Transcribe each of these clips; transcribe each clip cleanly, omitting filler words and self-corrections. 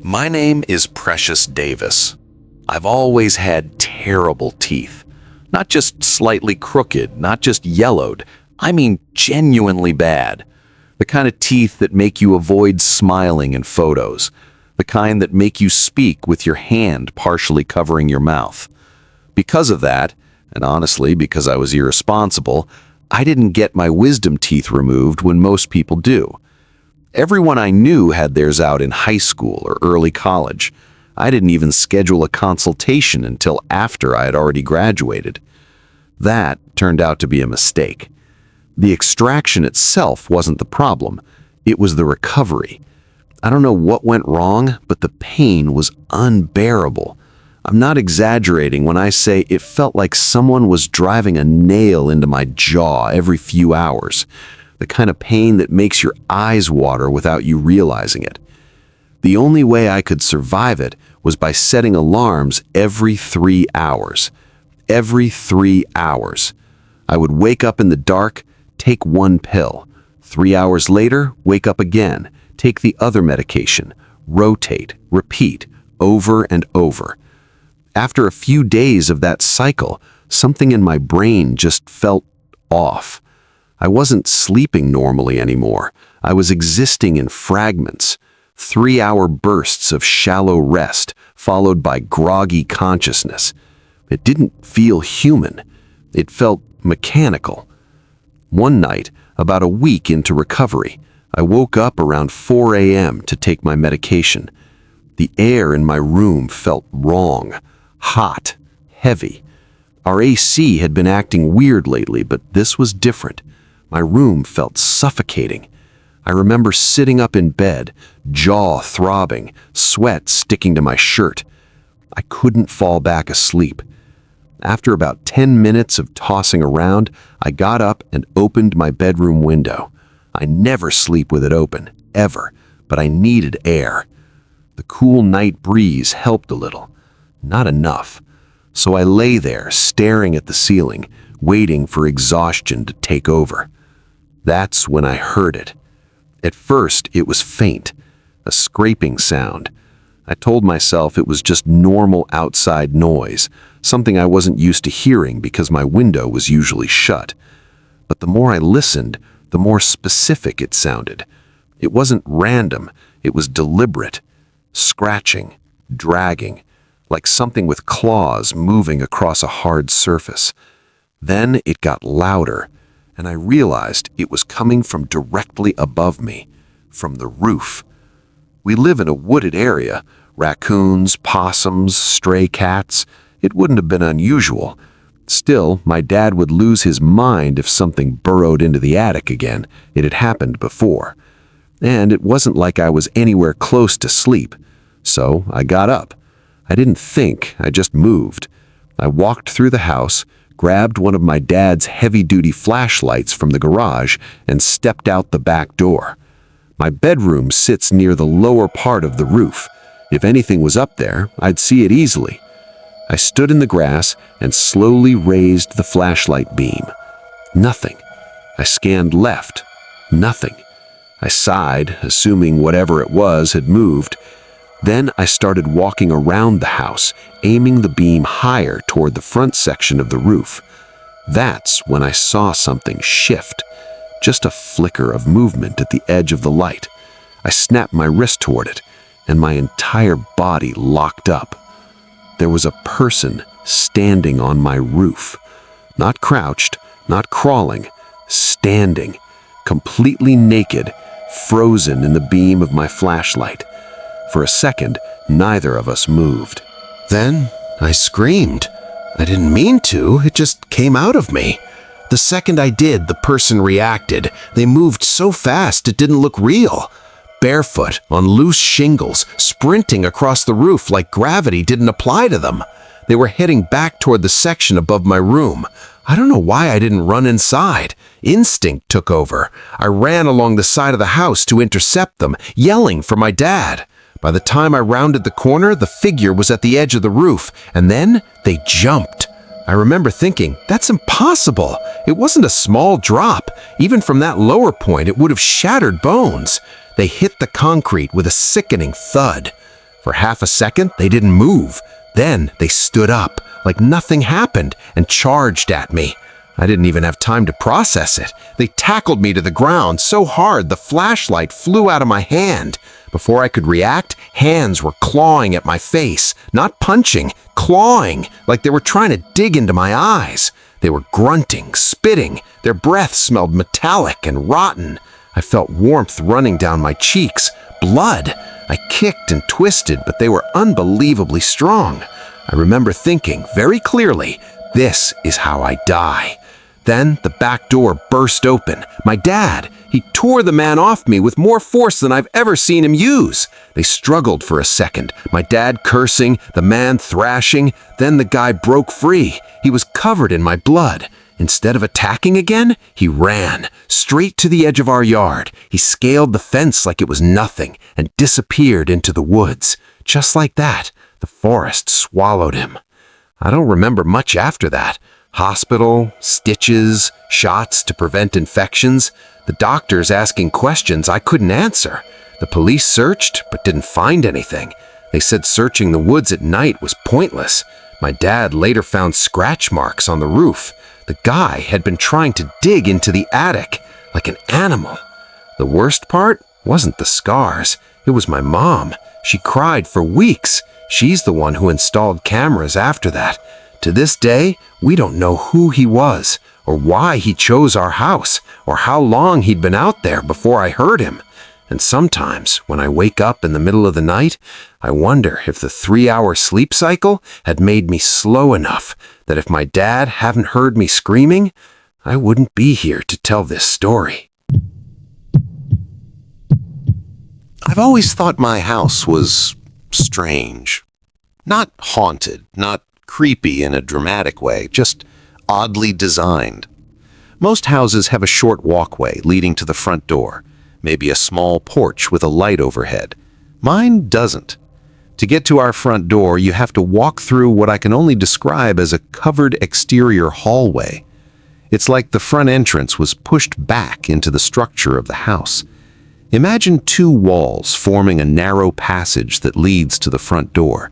My name is Precious Davis. I've always had terrible teeth. Not just slightly crooked, not just yellowed. I mean genuinely bad. The kind of teeth that make you avoid smiling in photos. The kind that make you speak with your hand partially covering your mouth. Because of that, and honestly because I was irresponsible, I didn't get my wisdom teeth removed when most people do. Everyone I knew had theirs out in high school or early college. I didn't even schedule a consultation until after I had already graduated. That turned out to be a mistake. The extraction itself wasn't the problem. It was the recovery. I don't know what went wrong, but the pain was unbearable. I'm not exaggerating when I say it felt like someone was driving a nail into my jaw every few hours. The kind of pain that makes your eyes water without you realizing it. The only way I could survive it was by setting alarms every 3 hours. Every 3 hours. I would wake up in the dark, take one pill. 3 hours later, wake up again, take the other medication, rotate, repeat, over and over. After a few days of that cycle, something in my brain just felt off. I wasn't sleeping normally anymore. I was existing in fragments, 3-hour bursts of shallow rest, followed by groggy consciousness. It didn't feel human. It felt mechanical. One night, about a week into recovery, I woke up around 4 a.m. to take my medication. The air in my room felt wrong, hot, heavy. Our AC had been acting weird lately, but this was different. My room felt suffocating. I remember sitting up in bed, jaw throbbing, sweat sticking to my shirt. I couldn't fall back asleep. After about 10 minutes of tossing around, I got up and opened my bedroom window. I never sleep with it open, ever, but I needed air. The cool night breeze helped a little. Not enough. So I lay there, staring at the ceiling, waiting for exhaustion to take over. That's when I heard it. At first, it was faint, a scraping sound. I told myself it was just normal outside noise, something I wasn't used to hearing because my window was usually shut. But the more I listened, the more specific it sounded. It wasn't random, it was deliberate. Scratching, dragging, like something with claws moving across a hard surface. Then it got louder, and I realized it was coming from directly above me, from the roof. We live in a wooded area, raccoons, possums, stray cats. It wouldn't have been unusual. Still, my dad would lose his mind if something burrowed into the attic again. It had happened before. And it wasn't like I was anywhere close to sleep. So I got up. I didn't think, I just moved. I walked through the house, grabbed one of my dad's heavy-duty flashlights from the garage, and stepped out the back door. My bedroom sits near the lower part of the roof. If anything was up there, I'd see it easily. I stood in the grass and slowly raised the flashlight beam. Nothing. I scanned left. Nothing. I sighed, assuming whatever it was had moved. Then I started walking around the house, aiming the beam higher toward the front section of the roof. That's when I saw something shift. Just a flicker of movement at the edge of the light. I snapped my wrist toward it, and my entire body locked up. There was a person standing on my roof. Not crouched, not crawling, standing, completely naked, frozen in the beam of my flashlight. For a second, neither of us moved. Then I screamed. I didn't mean to, it just came out of me. The second I did, the person reacted. They moved so fast it didn't look real. Barefoot, on loose shingles, sprinting across the roof like gravity didn't apply to them. They were heading back toward the section above my room. I don't know why I didn't run inside. Instinct took over. I ran along the side of the house to intercept them, yelling for my dad. By the time I rounded the corner, the figure was at the edge of the roof, and then they jumped. I remember thinking, that's impossible. It wasn't a small drop. Even from that lower point, it would have shattered bones. They hit the concrete with a sickening thud. For half a second, they didn't move. Then they stood up, like nothing happened, and charged at me. I didn't even have time to process it. They tackled me to the ground so hard the flashlight flew out of my hand. Before I could react, hands were clawing at my face. Not punching, clawing, like they were trying to dig into my eyes. They were grunting, spitting. Their breath smelled metallic and rotten. I felt warmth running down my cheeks. Blood. I kicked and twisted, but they were unbelievably strong. I remember thinking very clearly, this is how I die. Then the back door burst open. My dad, he tore the man off me with more force than I've ever seen him use. They struggled for a second, my dad cursing, the man thrashing. Then the guy broke free. He was covered in my blood. Instead of attacking again, he ran straight to the edge of our yard. He scaled the fence like it was nothing and disappeared into the woods. Just like that, the forest swallowed him. I don't remember much after that. Hospital, stitches, shots to prevent infections, the doctors asking questions I couldn't answer. The police searched but didn't find anything. They said searching the woods at night was pointless. My dad later found scratch marks on the roof. The guy had been trying to dig into the attic like an animal. The worst part wasn't the scars. It was my mom. She cried for weeks. She's the one who installed cameras after that. To this day, we don't know who he was, or why he chose our house, or how long he'd been out there before I heard him. And sometimes, when I wake up in the middle of the night, I wonder if the 3-hour sleep cycle had made me slow enough that if my dad hadn't heard me screaming, I wouldn't be here to tell this story. I've always thought my house was strange. Not haunted, not creepy in a dramatic way, just oddly designed. Most houses have a short walkway leading to the front door, maybe a small porch with a light overhead. Mine doesn't. To get to our front door, you have to walk through what I can only describe as a covered exterior hallway. It's like the front entrance was pushed back into the structure of the house. Imagine 2 walls forming a narrow passage that leads to the front door.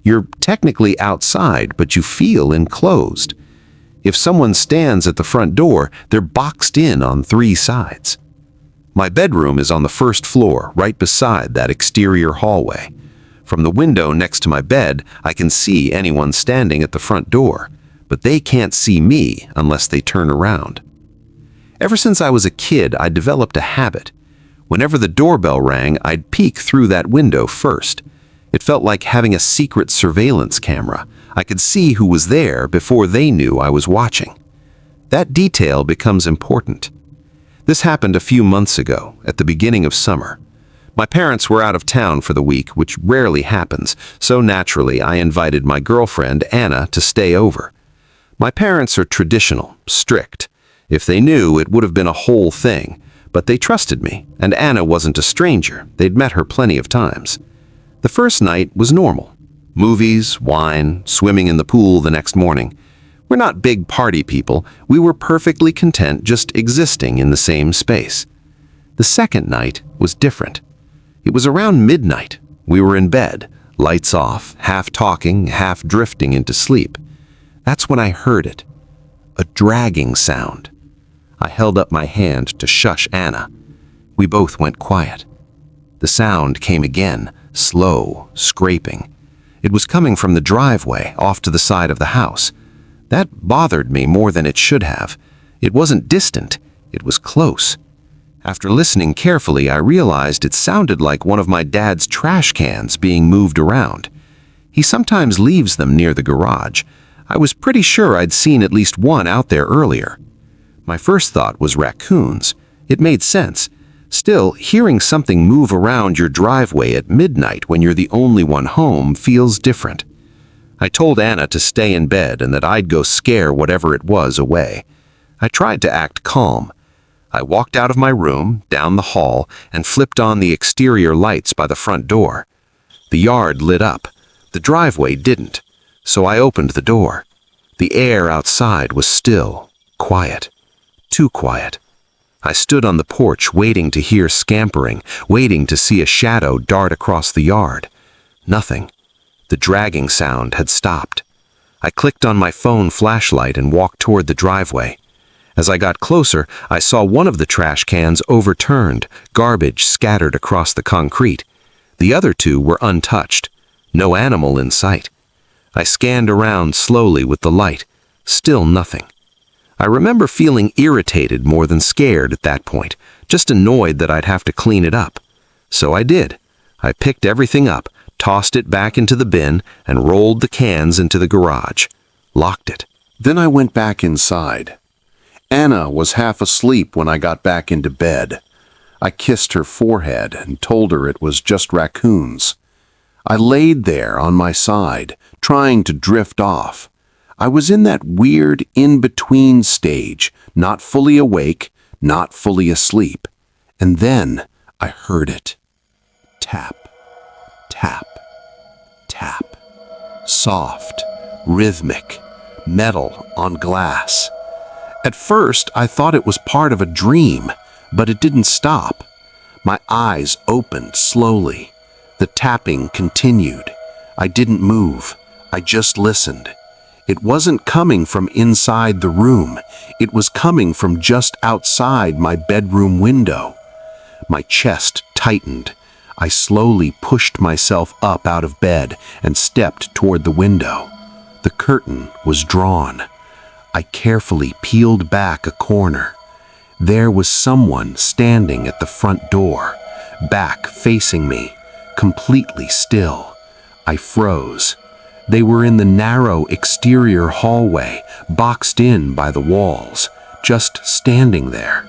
You're technically outside, but you feel enclosed. If someone stands at the front door, they're boxed in on 3 sides. My bedroom is on the first floor, right beside that exterior hallway. From the window next to my bed, I can see anyone standing at the front door, but they can't see me unless they turn around. Ever since I was a kid, I developed a habit. Whenever the doorbell rang, I'd peek through that window first. It felt like having a secret surveillance camera. I could see who was there before they knew I was watching. That detail becomes important. This happened a few months ago, at the beginning of summer. My parents were out of town for the week, which rarely happens, so naturally I invited my girlfriend, Anna, to stay over. My parents are traditional, strict. If they knew, it would have been a whole thing, but they trusted me, and Anna wasn't a stranger. They'd met her plenty of times. The first night was normal. Movies, wine, swimming in the pool the next morning. We're not big party people. We were perfectly content just existing in the same space. The second night was different. It was around midnight. We were in bed, lights off, half talking, half drifting into sleep. That's when I heard it. A dragging sound. I held up my hand to shush Anna. We both went quiet. The sound came again, slow, scraping. It was coming from the driveway off to the side of the house. That bothered me more than it should have. It wasn't distant, it was close. After listening carefully, I realized it sounded like one of my dad's trash cans being moved around. He sometimes leaves them near the garage. I was pretty sure I'd seen at least one out there earlier. My first thought was raccoons. It made sense. Still, hearing something move around your driveway at midnight when you're the only one home feels different. I told Anna to stay in bed and that I'd go scare whatever it was away. I tried to act calm. I walked out of my room, down the hall, and flipped on the exterior lights by the front door. The yard lit up. The driveway didn't. So I opened the door. The air outside was still, quiet. Too quiet. I stood on the porch waiting to hear scampering, waiting to see a shadow dart across the yard. Nothing. The dragging sound had stopped. I clicked on my phone flashlight and walked toward the driveway. As I got closer, I saw one of the trash cans overturned, garbage scattered across the concrete. The other two were untouched. No animal in sight. I scanned around slowly with the light. Still nothing. I remember feeling irritated more than scared at that point, just annoyed that I'd have to clean it up. So I did. I picked everything up, tossed it back into the bin, and rolled the cans into the garage. Locked it. Then I went back inside. Anna was half asleep when I got back into bed. I kissed her forehead and told her it was just raccoons. I laid there on my side, trying to drift off. I was in that weird in-between stage, not fully awake, not fully asleep. And then I heard it. Tap, tap, tap. Soft, rhythmic, metal on glass. At first, I thought it was part of a dream, but it didn't stop. My eyes opened slowly. The tapping continued. I didn't move. I just listened. It wasn't coming from inside the room. It was coming from just outside my bedroom window. My chest tightened. I slowly pushed myself up out of bed and stepped toward the window. The curtain was drawn. I carefully peeled back a corner. There was someone standing at the front door, back facing me, completely still. I froze. They were in the narrow exterior hallway, boxed in by the walls, just standing there.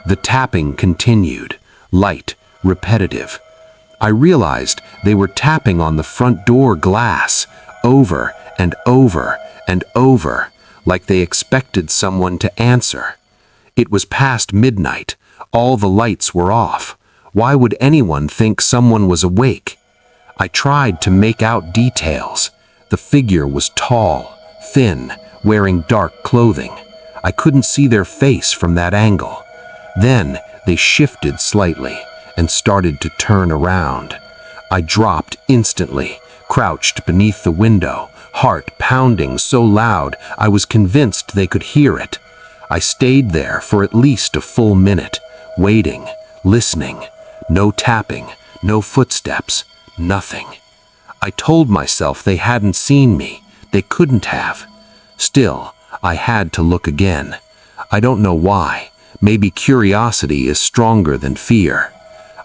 The tapping continued, light, repetitive. I realized they were tapping on the front door glass, over and over and over, like they expected someone to answer. It was past midnight. All the lights were off. Why would anyone think someone was awake? I tried to make out details. The figure was tall, thin, wearing dark clothing. I couldn't see their face from that angle. Then they shifted slightly and started to turn around. I dropped instantly, crouched beneath the window, heart pounding so loud I was convinced they could hear it. I stayed there for at least a full minute, waiting, listening. No tapping, no footsteps, nothing. I told myself they hadn't seen me. They couldn't have. Still, I had to look again. I don't know why. Maybe curiosity is stronger than fear.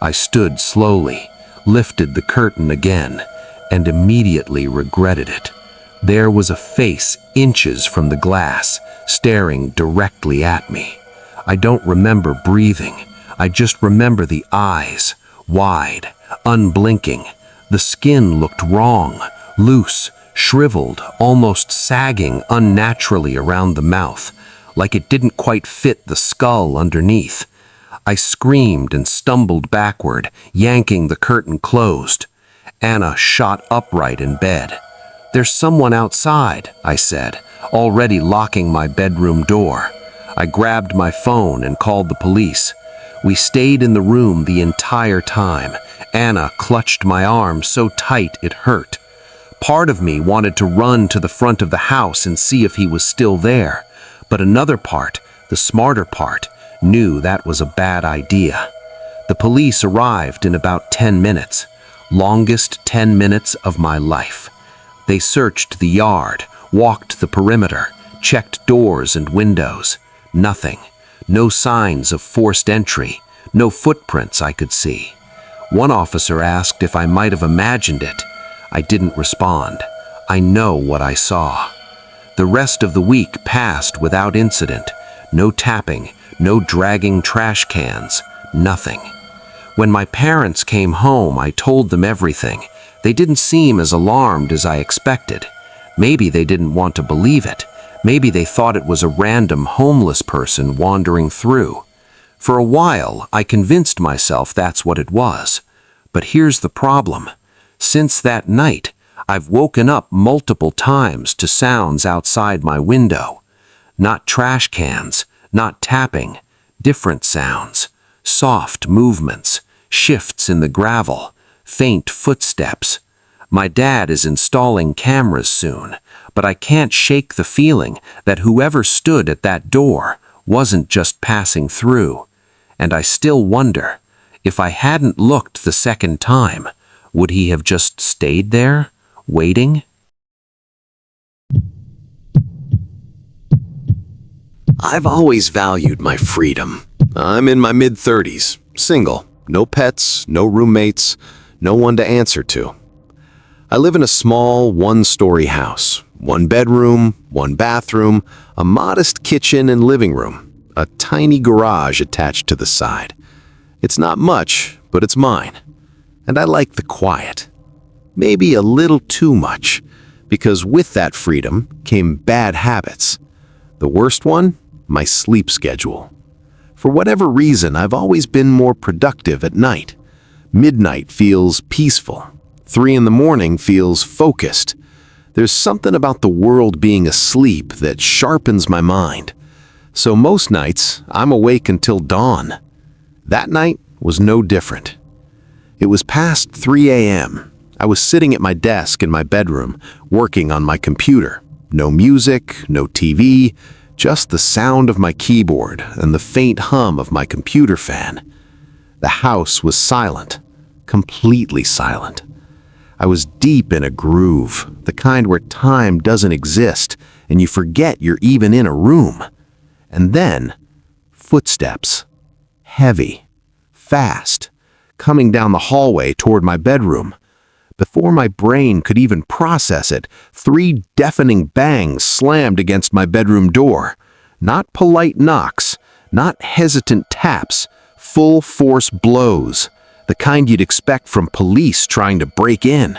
I stood slowly, lifted the curtain again, and immediately regretted it. There was a face inches from the glass, staring directly at me. I don't remember breathing. I just remember the eyes, wide, unblinking. The skin looked wrong, loose, shriveled, almost sagging unnaturally around the mouth, like it didn't quite fit the skull underneath. I screamed and stumbled backward, yanking the curtain closed. Anna shot upright in bed. "There's someone outside," I said, already locking my bedroom door. I grabbed my phone and called the police. We stayed in the room the entire time. Anna clutched my arm so tight it hurt. Part of me wanted to run to the front of the house and see if he was still there, but another part, the smarter part, knew that was a bad idea. The police arrived in about 10 minutes, longest 10 minutes of my life. They searched the yard, walked the perimeter, checked doors and windows. Nothing. No signs of forced entry, no footprints I could see. One officer asked if I might have imagined it. I didn't respond. I know what I saw. The rest of the week passed without incident. No tapping, no dragging trash cans, nothing. When my parents came home, I told them everything. They didn't seem as alarmed as I expected. Maybe they didn't want to believe it. Maybe they thought it was a random homeless person wandering through. For a while, I convinced myself that's what it was. But here's the problem. Since that night, I've woken up multiple times to sounds outside my window. Not trash cans, not tapping, different sounds. Soft movements, shifts in the gravel, faint footsteps. My dad is installing cameras soon, but I can't shake the feeling that whoever stood at that door wasn't just passing through. And I still wonder, if I hadn't looked the second time, would he have just stayed there, waiting? I've always valued my freedom. I'm in my mid-30s, single, no pets, no roommates, no one to answer to. I live in a small, one-story house, one bedroom, one bathroom, a modest kitchen and living room, a tiny garage attached to the side. It's not much, but it's mine. And I like the quiet. Maybe a little too much, because with that freedom came bad habits. The worst one? My sleep schedule. For whatever reason, I've always been more productive at night. Midnight feels peaceful. 3 in the morning feels focused. There's something about the world being asleep that sharpens my mind. So most nights, I'm awake until dawn. That night was no different. It was past 3 a.m. I was sitting at my desk in my bedroom, working on my computer. No music, no TV, just the sound of my keyboard and the faint hum of my computer fan. The house was silent, completely silent. I was deep in a groove, the kind where time doesn't exist and you forget you're even in a room. And then, footsteps. Heavy, fast, coming down the hallway toward my bedroom. Before my brain could even process it, 3 deafening bangs slammed against my bedroom door. Not polite knocks, not hesitant taps, full force blows, the kind you'd expect from police trying to break in.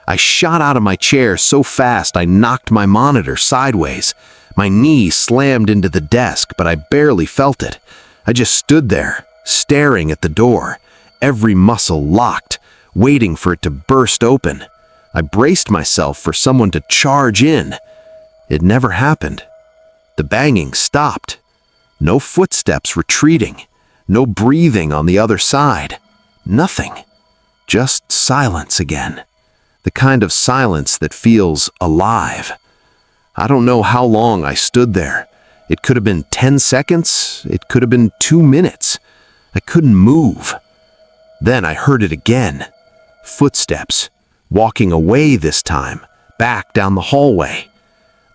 I shot out of my chair so fast I knocked my monitor sideways. My knee slammed into the desk, but I barely felt it. I just stood there, staring at the door, every muscle locked, waiting for it to burst open. I braced myself for someone to charge in. It never happened. The banging stopped. No footsteps retreating. No breathing on the other side. Nothing. Just silence again. The kind of silence that feels alive. I don't know how long I stood there. It could have been 10 seconds. It could have been 2 minutes. I couldn't move. Then I heard it again. Footsteps. Walking away this time. Back down the hallway.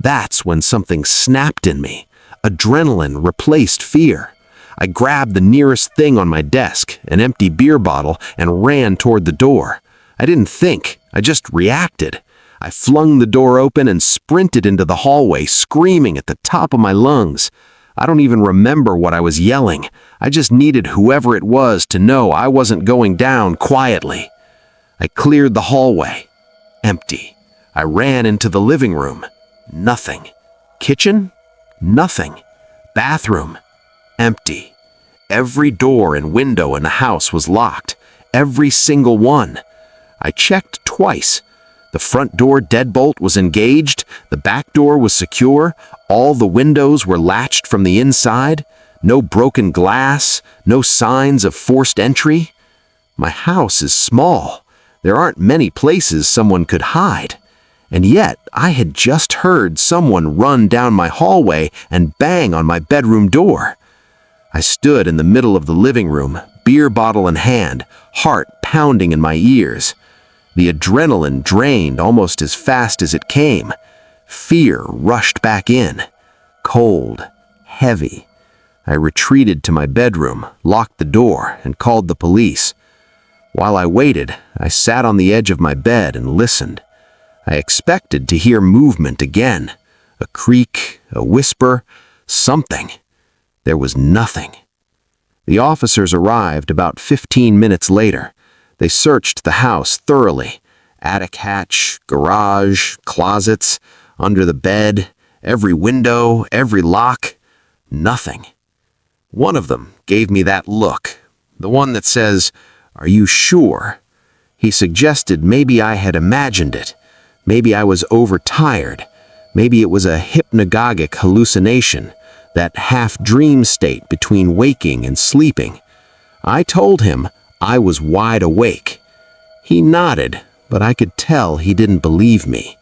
That's when something snapped in me. Adrenaline replaced fear. I grabbed the nearest thing on my desk, an empty beer bottle, and ran toward the door. I didn't think, I just reacted. I flung the door open and sprinted into the hallway, screaming at the top of my lungs. I don't even remember what I was yelling. I just needed whoever it was to know I wasn't going down quietly. I cleared the hallway. Empty. I ran into the living room. Nothing. Kitchen? Nothing. Bathroom? Empty. Every door and window in the house was locked. Every single one. I checked twice. The front door deadbolt was engaged. The back door was secure. All the windows were latched from the inside. No broken glass. No signs of forced entry. My house is small. There aren't many places someone could hide. And yet, I had just heard someone run down my hallway and bang on my bedroom door. I stood in the middle of the living room, beer bottle in hand, heart pounding in my ears. The adrenaline drained almost as fast as it came. Fear rushed back in. Cold, heavy. I retreated to my bedroom, locked the door, and called the police. While I waited, I sat on the edge of my bed and listened. I expected to hear movement again. A creak, a whisper, something. There was nothing. The officers arrived about 15 minutes later. They searched the house thoroughly. Attic hatch, garage, closets, under the bed, every window, every lock. Nothing. One of them gave me that look, the one that says, "Are you sure?" He suggested maybe I had imagined it. Maybe I was overtired. Maybe it was a hypnagogic hallucination, that half-dream state between waking and sleeping. I told him I was wide awake. He nodded, but I could tell he didn't believe me.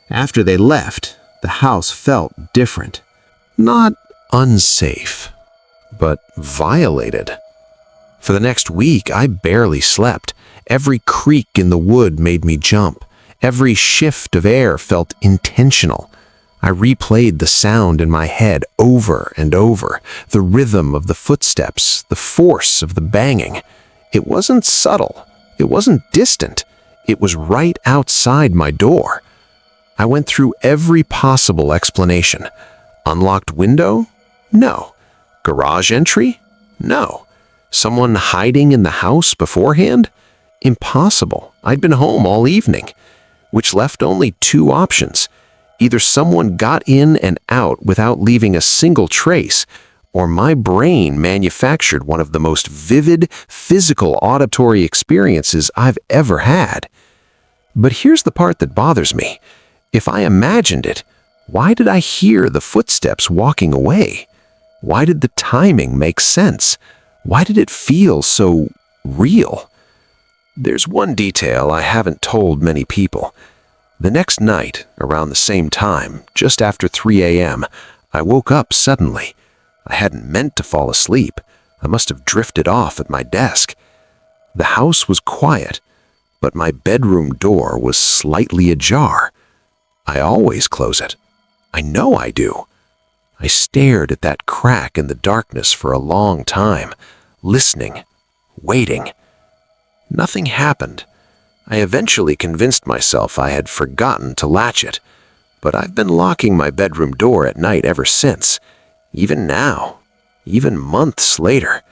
After they left, the house felt different. Not unsafe, but violated. For the next week, I barely slept. Every creak in the wood made me jump. Every shift of air felt intentional. I replayed the sound in my head over and over, the rhythm of the footsteps, the force of the banging. It wasn't subtle. It wasn't distant. It was right outside my door. I went through every possible explanation. Unlocked window? No. Garage entry? No. Someone hiding in the house beforehand? Impossible. I'd been home all evening, which left only two options. Either someone got in and out without leaving a single trace, or my brain manufactured one of the most vivid physical auditory experiences I've ever had. But here's the part that bothers me. If I imagined it, why did I hear the footsteps walking away? Why did the timing make sense? Why did it feel so real? There's one detail I haven't told many people. The next night, around the same time, just after 3 a.m., I woke up suddenly. I hadn't meant to fall asleep. I must have drifted off at my desk. The house was quiet, but my bedroom door was slightly ajar. I always close it. I know I do. I stared at that crack in the darkness for a long time, listening, waiting. Nothing happened. I eventually convinced myself I had forgotten to latch it, but I've been locking my bedroom door at night ever since, even now, even months later.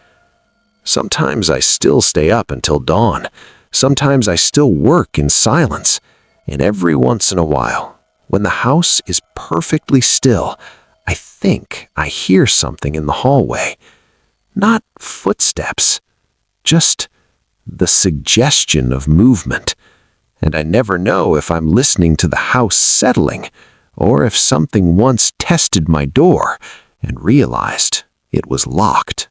Sometimes I still stay up until dawn. Sometimes I still work in silence. And every once in a while, when the house is perfectly still, I think I hear something in the hallway. Not footsteps, just the suggestion of movement. And I never know if I'm listening to the house settling or if something once tested my door and realized it was locked.